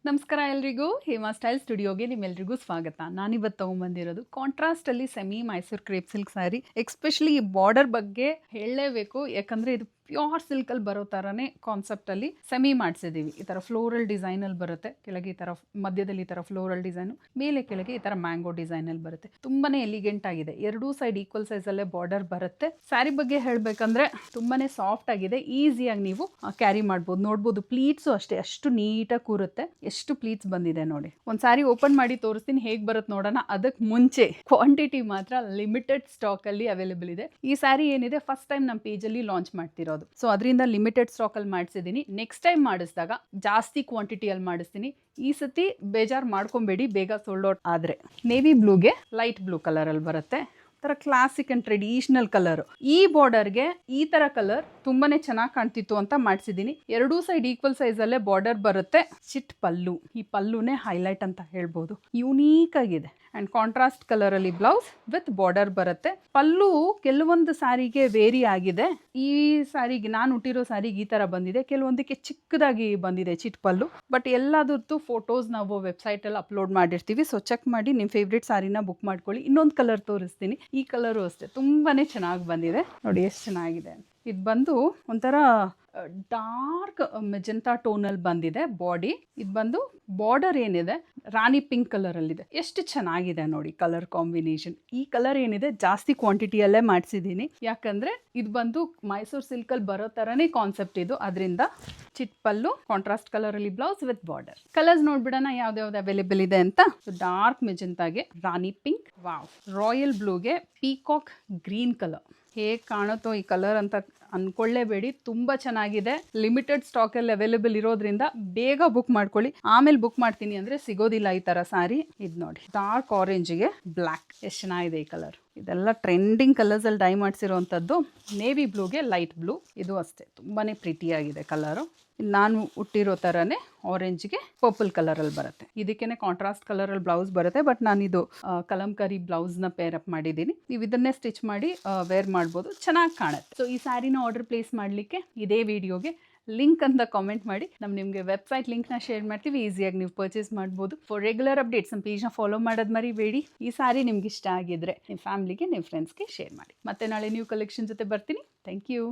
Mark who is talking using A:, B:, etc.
A: ನಮಸ್ಕಾರ ಎಲ್ರಿಗೂ, ಹೇಮಾ ಸ್ಟೈಲ್ ಸ್ಟುಡಿಯೋಗೆ ನಿಮ್ಮೆಲ್ರಿಗೂ ಸ್ವಾಗತ. ನಾನಿವತ್ತು ತೊಗೊಂಬಂದಿರೋದು ಕಾಂಟ್ರಾಸ್ಟಲ್ಲಿ semi Mysuru crepe silk sari. Especially ಈ ಬಾರ್ಡರ್ ಬಗ್ಗೆ ಹೇಳಲೇಬೇಕು, ಯಾಕಂದರೆ ಇದು ಪ್ಯೂರ್ ಸಿಲ್ಕಲ್ಲಿ ಬರೋ ಥರನೇ ಕಾನ್ಸೆಪ್ಟಲ್ಲಿ ಸೆಮಿ ಮಾಡಿಸಿದ್ದೀವಿ. ಈ ಥರ ಫ್ಲೋರಲ್ ಡಿಸೈನಲ್ಲಿ ಬರುತ್ತೆ, ಕೆಳಗೆ ಈ ಥರ ಮಧ್ಯದಲ್ಲಿ ಈ ಥರ ಫ್ಲೋರಲ್ ಡಿಸೈನು, ಮೇಲೆ ಕೆಳಗೆ ಈ ಥರ ಮ್ಯಾಂಗೋ ಡಿಸೈನಲ್ಲಿ ಬರುತ್ತೆ. ತುಂಬಾ ಎಲಿಗೆಂಟ್ ಆಗಿದೆ. ಎರಡೂ ಸೈಡ್ ಈಕ್ವಲ್ ಸೈಜಲ್ಲೇ ಬಾರ್ಡರ್ ಬರುತ್ತೆ. ಸ್ಯಾರಿ ಬಗ್ಗೆ ಹೇಳಬೇಕಂದ್ರೆ ತುಂಬಾ ಸಾಫ್ಟ್ ಆಗಿದೆ, ಈಸಿಯಾಗಿ ನೀವು ಕ್ಯಾರಿ ಮಾಡ್ಬೋದು. ನೋಡ್ಬೋದು, ಪ್ಲೀಟ್ಸು ಅಷ್ಟೇ ಅಷ್ಟು ನೀಟಾಗಿ ಕೂರುತ್ತೆ. ಎಷ್ಟು ಪ್ಲೀಟ್ಸ್ ಬಂದಿದೆ ನೋಡಿ. ಒಂದು ಸ್ಯಾರಿ ಓಪನ್ ಮಾಡಿ ತೋರಿಸ್ತೀನಿ, ಹೇಗೆ ಬರುತ್ತೆ ನೋಡೋಣ. ಅದಕ್ಕೆ ಮುಂಚೆ ಕ್ವಾಂಟಿಟಿ ಮಾತ್ರ ಲಿಮಿಟೆಡ್ ಸ್ಟಾಕಲ್ಲಿ ಅವೈಲೇಬಲ್ ಇದೆ. ಈ ಸ್ಯಾರಿ ಏನಿದೆ ಫಸ್ಟ್ ಟೈಮ್ ನಮ್ಮ ಪೇಜಲ್ಲಿ ಲಾಂಚ್ ಮಾಡ್ತಿರೋದು. ಸೊ ಅದರಿಂದ ಲಿಮಿಟೆಡ್ ಸ್ಟಾಕಲ್ಲಿ ಮಾಡಿಸಿದ್ದೀನಿ. ನೆಕ್ಸ್ಟ್ ಟೈಮ್ ಮಾಡಿಸಿದಾಗ ಜಾಸ್ತಿ ಕ್ವಾಂಟಿಟಿಯಲ್ಲಿ ಮಾಡಿಸ್ತೀನಿ. ಈ ಸತಿ ಬೇಜಾರು ಮಾಡ್ಕೊಬೇಡಿ, ಬೇಗ ಸೋಲ್ಡ್ ಔಟ್ ಆದರೆ. ನೇವಿ ಬ್ಲೂಗೆ ಲೈಟ್ ಬ್ಲೂ ಕಲರಲ್ಲಿ ಬರುತ್ತೆ. ಥರ ಕ್ಲಾಸಿಕ್ ಆ್ಯಂಡ್ ಟ್ರೆಡಿಷನಲ್ ಕಲರು. ಈ ಬಾರ್ಡರ್ಗೆ ಈ ಥರ ಕಲರ್ ತುಂಬಾ ಚೆನ್ನಾಗಿ ಕಾಣ್ತಿತ್ತು ಅಂತ ಮಾಡಿಸಿದ್ದೀನಿ. ಎರಡೂ ಸೈಡ್ ಈಕ್ವಲ್ ಸೈಜಲ್ಲೇ ಬಾರ್ಡರ್ ಬರುತ್ತೆ. ಚಿಟ್ ಪಲ್ಲು, ಈ ಪಲ್ಲುನೇ ಹೈಲೈಟ್ ಅಂತ ಹೇಳ್ಬೋದು. ಯೂನೀಕ್ ಆಗಿದೆ. ಆ್ಯಂಡ್ ಕಾಂಟ್ರಾಸ್ಟ್ ಕಲರಲ್ಲಿ ಬ್ಲೌಸ್ ವಿತ್ ಬಾರ್ಡರ್ ಬರುತ್ತೆ. ಪಲ್ಲು ಕೆಲವೊಂದು ಸ್ಯಾರಿಗೆ ವೇರಿ ಆಗಿದೆ. ಈ ಸ್ಯಾರಿಗೆ, ನಾನು ಹುಟ್ಟಿರೋ ಸ್ಯಾರಿಗೆ ಈ ಥರ ಬಂದಿದೆ, ಕೆಲವೊಂದಕ್ಕೆ ಚಿಕ್ಕದಾಗಿ ಬಂದಿದೆ ಚಿಟ್ ಪಲ್ಲು. ಬಟ್ ಎಲ್ಲದರದ್ದು ಫೋಟೋಸ್ ನಾವು ವೆಬ್ಸೈಟಲ್ಲಿ ಅಪ್ಲೋಡ್ ಮಾಡಿರ್ತೀವಿ. ಸೊ ಚೆಕ್ ಮಾಡಿ ನಿಮ್ಮ ಫೇವ್ರೇಟ್ ಸ್ಯಾರಿನ ಬುಕ್ ಮಾಡ್ಕೊಳ್ಳಿ. ಇನ್ನೊಂದು ಕಲರ್ ತೋರಿಸ್ತೀನಿ. ಈ ಕಲರು ಅಷ್ಟೇ ತುಂಬಾ ಚೆನ್ನಾಗಿ ಬಂದಿದೆ ನೋಡಿ, ಎಷ್ಟು ಚೆನ್ನಾಗಿದೆ. ಇದು ಬಂದು ಒಂಥರ ಡಾರ್ಕ್ ಮೆಜೆಂಟಾ ಟೋನಲ್ಲಿ ಬಂದಿದೆ ಬಾಡಿ. ಇದು ಬಂದು ಬಾರ್ಡರ್ ಏನಿದೆ ರಾಣಿ ಪಿಂಕ್ ಕಲರಲ್ಲಿದೆ. ಎಷ್ಟು ಚೆನ್ನಾಗಿದೆ ನೋಡಿ ಕಲರ್ ಕಾಂಬಿನೇಷನ್. ಈ ಕಲರ್ ಏನಿದೆ ಜಾಸ್ತಿ ಕ್ವಾಂಟಿಟಿಯಲ್ಲೇ ಮಾಡಿಸಿದ್ದೀನಿ, ಯಾಕಂದರೆ ಇದು ಬಂದು ಮೈಸೂರು ಸಿಲ್ಕಲ್ಲಿ ಬರೋ ಥರನೇ ಕಾನ್ಸೆಪ್ಟ್ ಇದು. ಅದರಿಂದ ಚಿಟ್ ಪಲ್ಲು, ಕಾಂಟ್ರಾಸ್ಟ್ ಕಲರಲ್ಲಿ ಬ್ಲೌಸ್ ವಿತ್ ಬಾರ್ಡರ್. ಕಲರ್ಸ್ ನೋಡ್ಬಿಡೋಣ ಯಾವ್ದು ಅವೈಲೇಬಲ್ ಇದೆ ಅಂತ. ಡಾರ್ಕ್ ಮೆಜೆಂಟಾಗೆ ರಾಣಿ ಪಿಂಕ್, ವಾವ್. ರಾಯಲ್ ಬ್ಲೂಗೆ ಪೀಕಾಕ್ ಗ್ರೀನ್ ಕಲರ್. ಹೇಗೆ ಕಾಣುತ್ತೋ ಈ ಕಲರ್ ಅಂತ ಅಂದ್ಕೊಳ್ಳೇಬೇಡಿ, ತುಂಬ ಚೆನ್ನಾಗಿದೆ. ಲಿಮಿಟೆಡ್ ಸ್ಟಾಕಲ್ಲಿ ಅವೈಲೇಬಲ್ ಇರೋದ್ರಿಂದ ಬೇಗ ಬುಕ್ ಮಾಡ್ಕೊಳ್ಳಿ. ಆಮೇಲೆ ಬುಕ್ ಮಾಡ್ತೀನಿ ಅಂದರೆ ಸಿಗೋದಿಲ್ಲ ಈ ಥರ ಸ್ಯಾರಿ. ಇದು ನೋಡಿ, ಡಾರ್ಕ್ ಆರೆಂಜಿಗೆ ಬ್ಲ್ಯಾಕ್, ಎಷ್ಟು ಚೆನ್ನಾಗಿದೆ ಈ ಕಲರ್. ಇದೆಲ್ಲ ಟ್ರೆಂಡಿಂಗ್ ಕಲರ್ಸಲ್ಲಿ ಡೈ ಮಾಡಿಸಿರೋವಂಥದ್ದು. ನೇವಿ ಬ್ಲೂಗೆ ಲೈಟ್ ಬ್ಲೂ, ಇದು ಅಷ್ಟೇ ತುಂಬಾ ಪ್ರಿಟಿಯಾಗಿದೆ ಕಲರು. ನಾನು ಹುಟ್ಟಿರೋ ಥರನೇ ಆರೆಂಜ್ಗೆ ಪರ್ಪಲ್ ಕಲರಲ್ಲಿ ಬರುತ್ತೆ. ಇದಕ್ಕೇ ಕಾಂಟ್ರಾಸ್ಟ್ ಕಲರಲ್ಲಿ ಬ್ಲೌಸ್ ಬರುತ್ತೆ. ಬಟ್ ನಾನಿದು ಕಲಂಕರಿ ಬ್ಲೌಸ್ನ ಪೇರಪ್ ಮಾಡಿದ್ದೀನಿ. ನೀವು ಇದನ್ನೇ ಸ್ಟಿಚ್ ಮಾಡಿ ವೇರ್ ಮಾಡ್ಬೋದು, ಚೆನ್ನಾಗಿ ಕಾಣುತ್ತೆ. ಸೊ ಈ ಸ್ಯಾರಿನ ಆರ್ಡರ್ ಪ್ಲೇಸ್ ಮಾಡಲಿಕ್ಕೆ ಇದೇ ವಿಡಿಯೋಗೆ ಲಿಂಕ್ ಅಂತ ಕಾಮೆಂಟ್ ಮಾಡಿ, ನಿಮಗೆ ವೆಬ್ಸೈಟ್ ಲಿಂಕ್ನ ಶೇರ್ ಮಾಡ್ತೀವಿ. ಈಸಿಯಾಗಿ ನೀವು ಪರ್ಚೇಸ್ ಮಾಡ್ಬೋದು. ಫಾರ್ ರೆಗ್ಯುಲರ್ ಅಪ್ಡೇಟ್ಸ್ ನಮ್ಮ ಪೇಜ್ನ ಫಾಲೋ ಮಾಡೋದು ಮರಿಬೇಡಿ. ಈ ಸ್ಯಾರಿ ನಿಮ್ಗೆ ಇಷ್ಟ ಆಗಿದ್ರೆ ನಿಮ್ಮ ಫ್ಯಾಮಿಲಿಗೆ, ನಿಮ್ಮ ಫ್ರೆಂಡ್ಸ್ಗೆ ಶೇರ್ ಮಾಡಿ. ಮತ್ತೆ ನಾಳೆ ನ್ಯೂ ಕಲೆಕ್ಷನ್ ಜೊತೆ ಬರ್ತೀನಿ. Thank you.